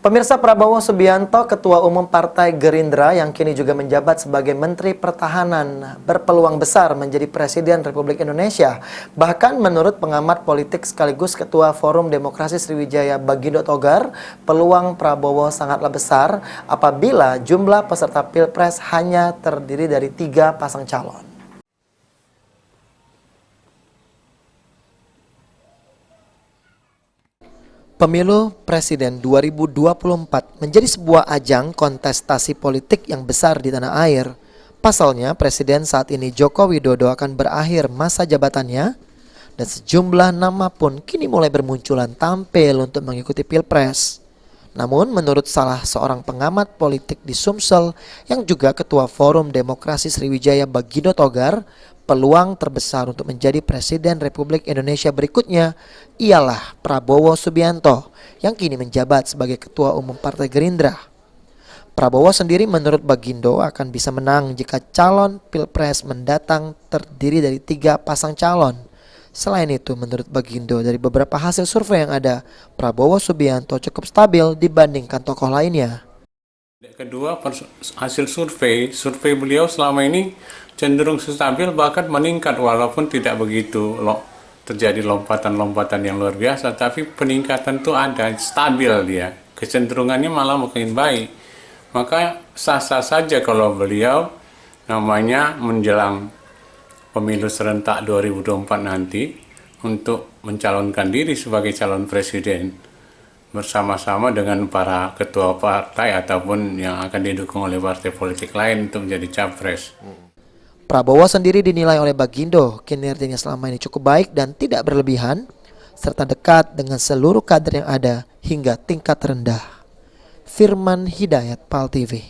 Pemirsa, Prabowo Subianto, Ketua Umum Partai Gerindra yang kini juga menjabat sebagai Menteri Pertahanan, berpeluang besar menjadi Presiden Republik Indonesia. Bahkan menurut pengamat politik sekaligus Ketua Forum Demokrasi Sriwijaya Bagindo Togar, peluang Prabowo sangatlah besar apabila jumlah peserta Pilpres hanya terdiri dari 3 pasang calon. Pemilu Presiden 2024 menjadi sebuah ajang kontestasi politik yang besar di tanah air. Pasalnya, Presiden saat ini Joko Widodo akan berakhir masa jabatannya dan sejumlah nama pun kini mulai bermunculan tampil untuk mengikuti Pilpres. Namun, menurut salah seorang pengamat politik di Sumsel yang juga Ketua Forum Demokrasi Sriwijaya Bagindo Togar, peluang terbesar untuk menjadi Presiden Republik Indonesia berikutnya ialah Prabowo Subianto yang kini menjabat sebagai Ketua Umum Partai Gerindra. Prabowo sendiri menurut Bagindo akan bisa menang jika calon Pilpres mendatang terdiri dari 3 pasang calon. Selain itu, menurut Bagindo, dari beberapa hasil survei yang ada, Prabowo Subianto cukup stabil dibandingkan tokoh lainnya. Kedua, hasil survei beliau selama ini cenderung stabil bahkan meningkat walaupun tidak begitu terjadi lompatan-lompatan yang luar biasa, tapi peningkatan itu ada, stabil dia, kecenderungannya malah makin baik. Maka sah-sah saja kalau beliau namanya menjelang pemilu serentak 2024 nanti untuk mencalonkan diri sebagai calon presiden bersama-sama dengan para ketua partai ataupun yang akan didukung oleh partai politik lain untuk menjadi capres. Prabowo sendiri dinilai oleh Bagindo kinerjanya selama ini cukup baik dan tidak berlebihan, serta dekat dengan seluruh kader yang ada hingga tingkat rendah. Firman Hidayat, PAL TV.